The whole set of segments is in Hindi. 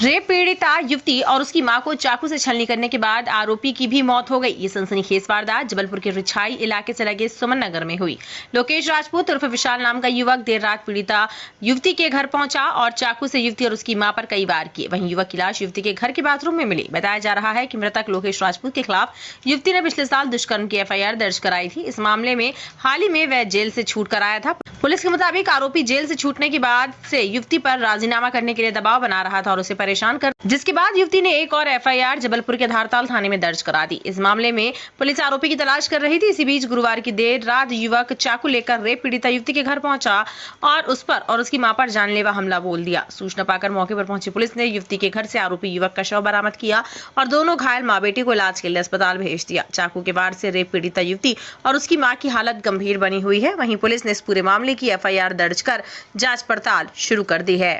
रेप पीड़िता युवती और उसकी मां को चाकू से छलनी करने के बाद आरोपी की भी मौत हो गई। ये सनसनीखेज वारदात जबलपुर के रिछाई इलाके से लगे सुमन नगर में हुई। लोकेश राजपूत उर्फ विशाल नाम का युवक देर रात पीड़िता युवती के घर पहुंचा और चाकू से युवती और उसकी मां पर कई वार किए। वहीं युवक की लाश युवती के घर के बाथरूम में मिली। बताया जा रहा है कि मृतक लोकेश राजपूत के खिलाफ युवती ने पिछले साल दुष्कर्म की एफआईआर दर्ज कराई थी। इस मामले में हाल ही में वह जेल से छूट कर आया था। पुलिस के मुताबिक आरोपी जेल से छूटने के बाद से युवती पर राजीनामा करने के लिए दबाव बना रहा था और उसे परेशान कर, जिसके बाद युवती ने एक और एफआईआर जबलपुर के धारताल थाने में दर्ज करा दी। इस मामले में पुलिस आरोपी की तलाश कर रही थी। इसी बीच गुरुवार की देर रात युवक चाकू लेकर रेप पीड़िता युवती के घर पहुंचा और उस पर और उसकी मां पर जानलेवा हमला बोल दिया। सूचना पाकर मौके पर पहुंची पुलिस ने युवती के घर से आरोपी युवक का शव बरामद किया और दोनों घायल मां बेटी को इलाज के लिए अस्पताल भेज दिया। चाकू के वार से रेप पीड़िता युवती और उसकी मां की हालत गंभीर बनी हुई है। वहीं पुलिस ने इस पूरे मामले की एफआईआर दर्ज कर जांच पड़ताल शुरू कर दी है।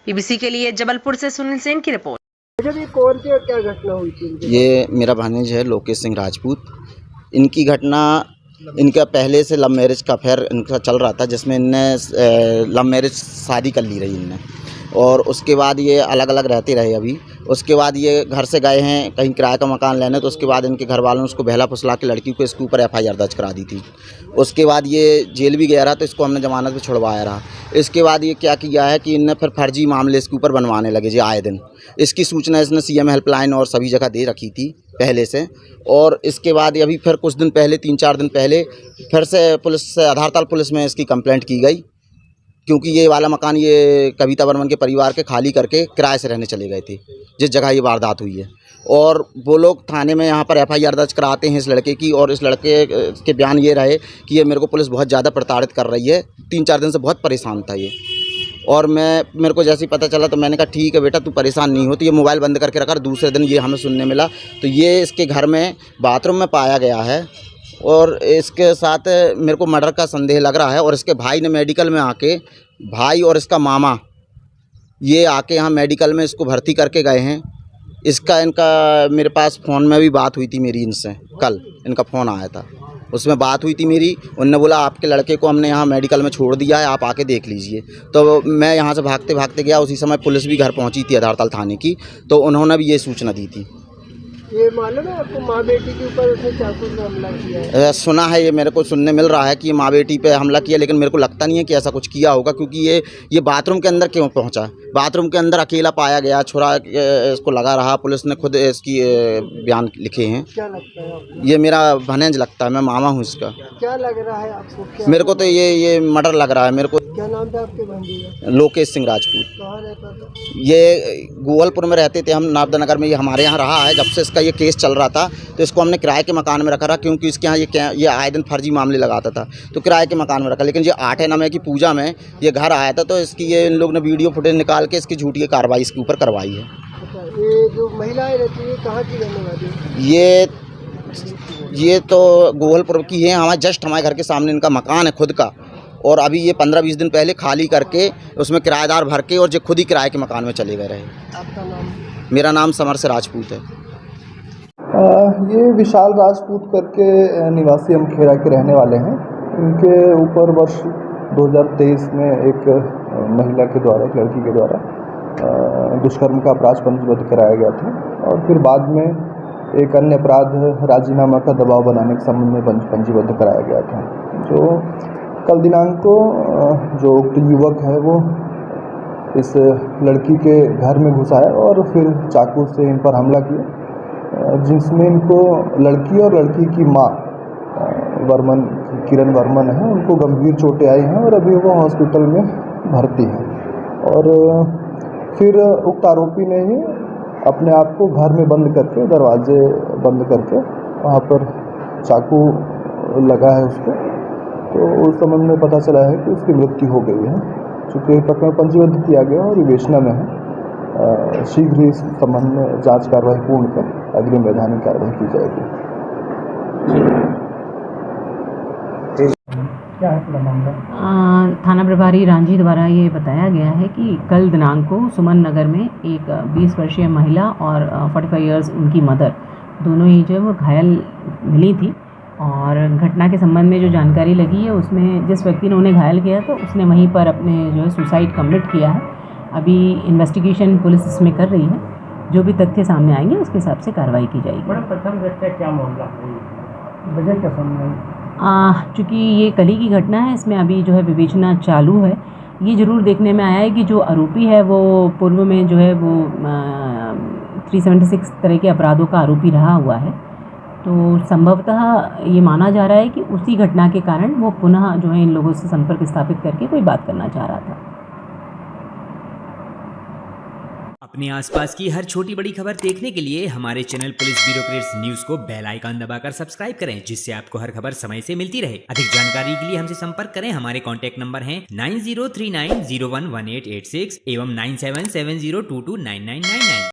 बीबीसी के लिए जबलपुर से सुनील सेन की रिपोर्ट। ये कौन सी और क्या घटना हुई थी? ये मेरा भांज है लोकेश सिंह राजपूत। इनकी घटना, इनका पहले से लव मैरिज का अफेयर इनका चल रहा था, जिसमें इनने लव मैरिज शादी कर ली रही इनने, और उसके बाद ये अलग अलग रहते रहे। अभी उसके बाद ये घर से गए हैं कहीं किराए का मकान लेने, तो उसके बाद इनके घर वालों ने उसको बहला फुसला के लड़की को इसके ऊपर एफआईआर दर्ज करा दी थी। उसके बाद ये जेल भी गया रहा, तो इसको हमने जमानत पे छुड़वाया रहा। इसके बाद ये क्या किया है कि इनने फिर फर्जी मामले इसके ऊपर बनवाने लगे जी आए दिन। इसकी सूचना इसने सीएम हेल्पलाइन और सभी जगह दे रखी थी पहले से, और इसके बाद अभी फिर कुछ दिन पहले 3-4 दिन पहले फिर से पुलिस धारताल पुलिस में इसकी कंप्लेंट की गई, क्योंकि ये वाला मकान ये कविता वर्मन के परिवार के खाली करके किराए से रहने चले गए थे जिस जगह ये वारदात हुई है। और वो लोग थाने में यहाँ पर एफआईआर दर्ज कराते हैं इस लड़के की, और इस लड़के के बयान ये रहे कि ये मेरे को पुलिस बहुत ज़्यादा प्रताड़ित कर रही है। 3-4 दिन से बहुत परेशान था ये, और मेरे को जैसे ही पता चला तो मैंने कहा ठीक है बेटा तू परेशान नहीं हो। तो ये मोबाइल बंद करके रखा। दूसरे दिन ये हमें सुनने मिला तो ये इसके घर में बाथरूम में पाया गया है, और इसके साथ मेरे को मर्डर का संदेह लग रहा है। और इसके भाई ने मेडिकल में आके, भाई और इसका मामा ये आके यहाँ मेडिकल में इसको भर्ती करके गए हैं। इनका मेरे पास फ़ोन में भी बात हुई थी मेरी इनसे, कल इनका फ़ोन आया था, उसमें बात हुई थी मेरी। उनने बोला आपके लड़के को हमने यहाँ मेडिकल में छोड़ दिया है, आप आके देख लीजिए। तो मैं यहाँ से भागते भागते गया। उसी समय पुलिस भी घर पहुँची थी धारताल थाने की, तो उन्होंने भी ये सूचना दी थी। ये मालूम है आपको माँ बेटी के ऊपर उसने चाकू से हमला किया है? सुना है, ये मेरे को सुनने मिल रहा है कि ये माँ बेटी पे हमला किया, लेकिन मेरे को लगता नहीं है कि ऐसा कुछ किया होगा, क्योंकि ये बाथरूम के अंदर क्यों पहुंचा? बाथरूम के अंदर अकेला पाया गया, छुरा इसको लगा रहा। पुलिस ने खुद इसकी बयान लिखे हैं। क्या लगता है आपको? ये मेरा भनेज लगता है, मैं मामा हूँ इसका। क्या लग रहा है आपको? मेरे को तो ये मर्डर लग रहा है मेरे को। क्या नाम था आपके भांजे का? लोकेश सिंह राजपूत। कहाँ रहता था? ये गोवलपुर में रहते थे हम, नाबदानगर में। ये हमारे यहाँ रहा है जब से इसका ये केस चल रहा था। तो इसको हमने किराए के मकान में रखा रहा, क्योंकि इसके यहाँ ये आए दिन फर्जी मामले लगाता था, तो किराए के मकान में रखा। लेकिन ये 8 नवंबर की पूजा में ये घर आया था, तो इसकी ये इन लोग ने वीडियो फुटेज निकाल के इसकी झूठी कार्रवाई इसके ऊपर करवाई है। अच्छा, ये जो महिलाएं रहती है कहाँ की रहने वाली? ये तो गोवलपुर की है। हमारे जस्ट हमारे घर के सामने इनका मकान है खुद का, और अभी ये 15-20 दिन पहले खाली करके उसमें किराएदार भर के और जो खुद ही किराए के मकान में चले गए रहे। आपका नाम? मेरा नाम समर से राजपूत है। ये विशाल राजपूत करके निवासी अमखेड़ा के रहने वाले हैं। इनके ऊपर वर्ष 2023 में एक महिला के द्वारा, एक लड़की के द्वारा दुष्कर्म का अपराध पंजीबद्ध कराया गया था, और फिर बाद में एक अन्य अपराध राजीनामा का दबाव बनाने के संबंध में पंजीबद्ध कराया गया था। जो कल दिनांक को जो उक्त युवक है वो इस लड़की के घर में घुसा है और फिर चाकू से इन पर हमला किया, जिसमें इनको लड़की और लड़की की मां किरण वर्मन है, उनको गंभीर चोटें आई हैं और अभी वो हॉस्पिटल में भर्ती हैं। और फिर उक्त आरोपी ने ही अपने आप को घर में बंद करके, दरवाजे बंद करके वहाँ पर चाकू लगा है उसको। तो उस संबंध में पता चला है कि उसकी मृत्यु हो गई है। चूँकि प्रकरण पंजीबद्ध किया गया और विवेचना में है, शीघ्र ही इस संबंध में जांच कार्रवाई पूर्ण कर अग्रिम वैधानिक कार्रवाई की जाएगी। क्या है पूरा मामला? थाना प्रभारी रांझी द्वारा ये बताया गया है कि कल दिनांक को सुमन नगर में एक 20 वर्षीय महिला और 45 इयर्स उनकी मदर, दोनों ही जो है वो घायल मिली थी, और घटना के संबंध में जो जानकारी लगी है उसमें जिस व्यक्ति ने उन्हें घायल किया तो उसने वहीं पर अपने जो है सुसाइड कमिट किया है। अभी इन्वेस्टिगेशन पुलिस इसमें कर रही है, जो भी तथ्य सामने आएंगे उसके हिसाब से कार्रवाई की जाएगी। मैडम प्रथम घटना क्या मामला है, वजह क्या सामने आई? चूँकि ये कल ही की घटना है, इसमें अभी जो है विवेचना चालू है। ये ज़रूर देखने में आया है कि जो आरोपी है वो पूर्व में जो है वो 376 तरह के अपराधों का आरोपी रहा हुआ है, तो संभवतः ये माना जा रहा है कि उसी घटना के कारण वो पुनः जो है इन लोगों से संपर्क स्थापित करके कोई बात करना चाह रहा था। अपने आसपास की हर छोटी बड़ी खबर देखने के लिए हमारे चैनल पुलिस ब्यूरोक्रेट्स न्यूज को बेल आइकन दबाकर सब्सक्राइब करें, जिससे आपको हर खबर समय से मिलती रहे। अधिक जानकारी के लिए हमसे संपर्क करें। हमारे कॉन्टैक्ट नंबर हैं 9039011886 एवं 9770229999।